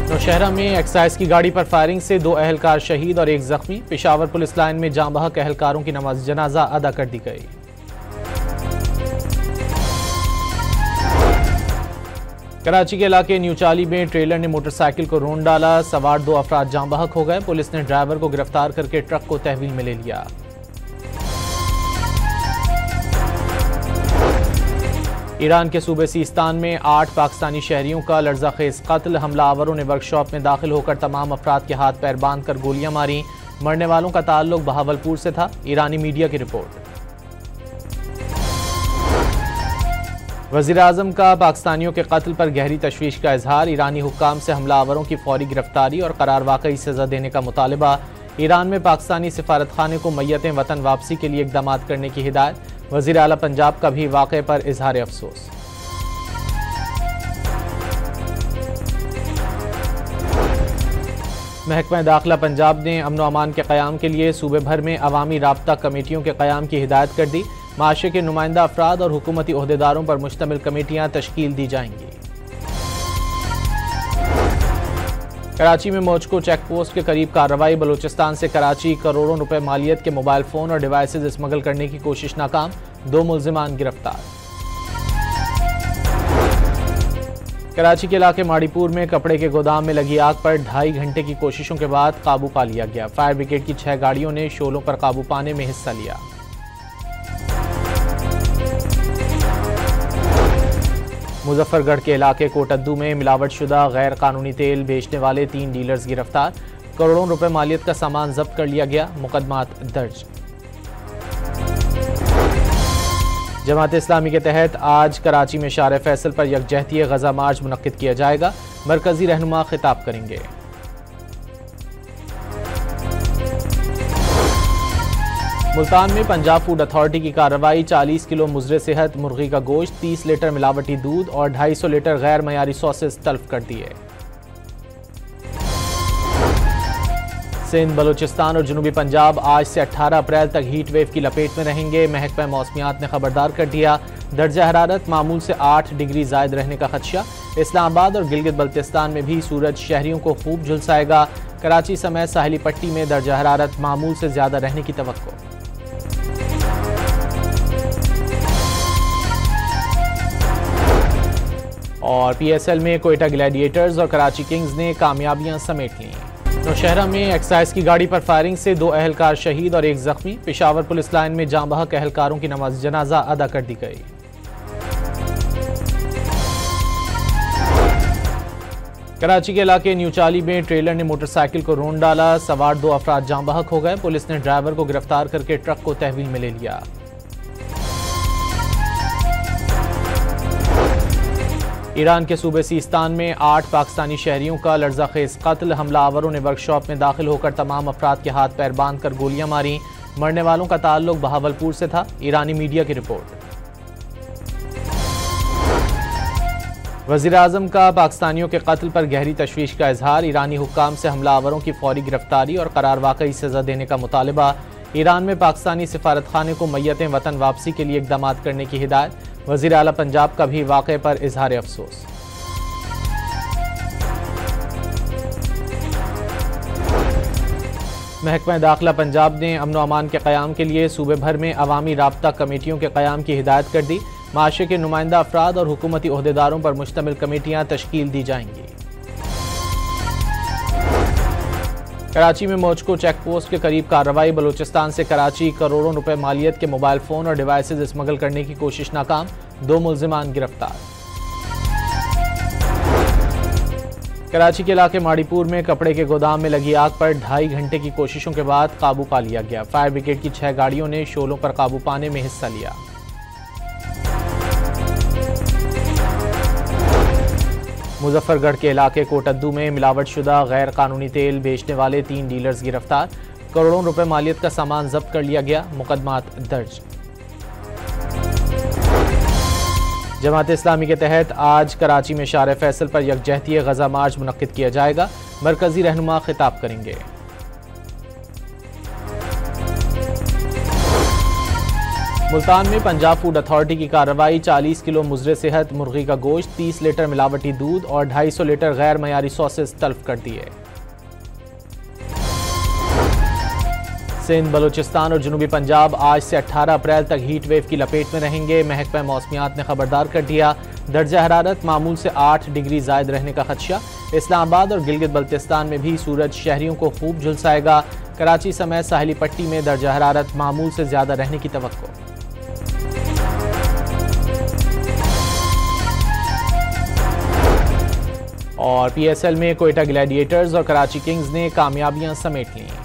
नौशहरा में एक्साइज की गाड़ी पर फायरिंग से 2 एहलकार शहीद और 1 जख्मी। पेशावर पुलिस लाइन में जाँ बहक एहलकारों की नमाज जनाजा अदा कर दी गई। कराची के इलाके न्यू चाली में ट्रेलर ने मोटरसाइकिल को रोन डाला। सवार 2 अफराद जाँ बहक हो गए। पुलिस ने ड्राइवर को गिरफ्तार करके ट्रक को तहवील में ले लिया। ईरान के सूबे सीस्तान में 8 पाकिस्तानी शहरियों का लर्ज़ाखेज़ कत्ल। हमलावरों ने वर्कशॉप में दाखिल होकर तमाम अफराद के हाथ पैर बांधकर गोलियां मारी। मरने वालों का ताल्लुक बहावलपुर से था। ईरानी मीडिया की रिपोर्ट। वज़ीर आज़म का पाकिस्तानियों के कत्ल पर गहरी तशवीश का इजहार। ईरानी हुक्काम से हमलावरों की फौरी गिरफ्तारी और करार वाकई सज़ा देने का मुतालबा। ईरान में पाकिस्तानी सिफारतखाने को मैयतें वतन वापसी के लिए इक़दाम करने की हिदायत। वज़ीर आला पंजाब का भी वाक़े पर इजहार अफसोस। महकमा दाखिला पंजाब ने अमन व अमान के क़याम के लिए सूबे भर में अवामी राब्ता कमेटियों के क़याम की हिदायत कर दी। माशरे के नुमाइंदा अफराद और हुकूमती ओहदेदारों पर मुश्तमिल कमेटियाँ तश्कील दी जाएंगी। कराची में मोचको चेक पोस्ट के करीब कार्रवाई। बलूचिस्तान से कराची करोड़ों रुपए मालियत के मोबाइल फ़ोन और डिवाइसेज स्मगल करने की कोशिश नाकाम। 2 मुल्जिमान गिरफ्तार। कराची के इलाके माड़ीपुर में कपड़े के गोदाम में लगी आग पर 2.5 घंटे की कोशिशों के बाद काबू पा लिया गया। फायर ब्रिगेड की 6 गाड़ियों ने शोलों पर काबू पाने में हिस्सा लिया। मुजफ्फरगढ़ के इलाके कोटद्दू में मिलावटशुदा गैर कानूनी तेल बेचने वाले 3 डीलर्स गिरफ्तार। करोड़ों रुपए मालियत का सामान जब्त कर लिया गया। मुकदमात दर्ज। जमात इस्लामी के तहत आज कराची में शार फैसल पर यकजहती गजा मार्च मुनक्किद किया जाएगा। मरकजी रहनुमा खिताब करेंगे। मुल्तान में पंजाब फूड अथॉरिटी की कार्रवाई। 40 किलो मुजरे सेहत मुर्गी का गोश्त, 30 लीटर मिलावटी दूध और 250 लीटर गैर मयारी सॉसेस तल्फ कर दिए। सिंध, बलूचिस्तान और जनूबी पंजाब आज से 18 अप्रैल तक हीट वेव की लपेट में रहेंगे। महकमा मौसमियात ने खबरदार कर दिया। दर्जा हरारत मामूल से 8 डिग्री जायद रहने का खदशा। इस्लामाबाद और गिलगित बल्तिस्तान में भी सूरज शहरियों को खूब झुलसाएगा। कराची समेत साहिली पट्टी में दर्जा हरारत मामूल से ज्यादा रहने की तवक्को। और PSL में कोयटा ग्लैडिएटर्स और कराची किंग्स ने कामयाबियां समेट लीं। नौशहरा में एक्साइज की गाड़ी पर फायरिंग से 2 एहलकार शहीद और 1 जख्मी। पेशावर पुलिस लाइन में जाँ बहक एहलकारों की नमाज जनाजा अदा कर दी गई। कराची के इलाके न्यू चाली में ट्रेलर ने मोटरसाइकिल को रोन डाला। सवार 2 अफराद जाँ बहक हो गए। पुलिस ने ड्राइवर को गिरफ्तार करके ट्रक को तहवील में ले लिया। ईरान के सूबे सीस्तान में 8 पाकिस्तानी शहरियों का लर्ज़ाखेज़ कत्ल। हमलावरों ने वर्कशॉप में दाखिल होकर तमाम अफराद के हाथ पैर बांधकर गोलियां मारी। मरने वालों का ताल्लुक बहावलपुर से था। ईरानी मीडिया की रिपोर्ट। वज़ीर आज़म का पाकिस्तानियों के कत्ल पर गहरी तशवीश का इजहार। ईरानी हुक्काम से हमलावरों की फौरी गिरफ्तारी और करार वाकई सज़ा देने का मुतालबा। ईरान में पाकिस्तानी सिफारतखाने को मैयतें वतन वापसी के लिए इक़दाम करने की हिदायत। वज़ीर आला पंजाब का भी वाक़े पर इजहार अफसोस। महकमा दाखिला पंजाब ने अमन व अमान के क़याम के लिए सूबे भर में अवामी राब्ता कमेटियों के क़याम की हिदायत कर दी। माशरे के नुमाइंदा अफराद और हुकूमती ओहदेदारों पर मुश्तमिल कमेटियाँ तश्कील दी जाएंगी। कराची में मोचको चेक पोस्ट के करीब कार्रवाई। बलूचिस्तान से कराची करोड़ों रुपए मालियत के मोबाइल फ़ोन और डिवाइसेज स्मगल करने की कोशिश नाकाम। 2 मुल्जिमान गिरफ्तार। कराची के इलाके माड़ीपुर में कपड़े के गोदाम में लगी आग पर 2.5 घंटे की कोशिशों के बाद काबू पा लिया गया। फायर ब्रिगेड की 6 गाड़ियों ने शोलों पर काबू पाने में हिस्सा लिया। मुजफ्फरगढ़ के इलाके कोटद्दू में मिलावटशुदा गैर कानूनी तेल बेचने वाले 3 डीलर्स गिरफ्तार। करोड़ों रुपए मालियत का सामान जब्त कर लिया गया। मुकदमात दर्ज। जमात इस्लामी के तहत आज कराची में शार फैसल पर यकजहती गजा मार्च मुनक्किद किया जाएगा। मरकजी रहनुमा खिताब करेंगे। मुल्तान में पंजाब फूड अथॉरिटी की कार्रवाई। 40 किलो मुजरे सेहत मुर्गी का गोश्त, 30 लीटर मिलावटी दूध और 250 लीटर गैर मयारी सॉसेस तल्फ कर दिए। सिंध, बलूचिस्तान और जनूबी पंजाब आज से 18 अप्रैल तक हीट वेव की लपेट में रहेंगे। महकमा मौसमियात ने खबरदार कर दिया, दर्जा हरारत मामूल से 8 डिग्री जायद रहने का खदशा। इस्लामाबाद और गिलगित बल्तिस्तान में भी सूरज शहरियों को खूब झुलसाएगा। कराची समेत साहिली पट्टी में दर्जा हरारत मामूल से ज्यादा रहने की तवक्को। और PSL में कोयटा ग्लैडिएटर्स और कराची किंग्स ने कामयाबियां समेट लीं।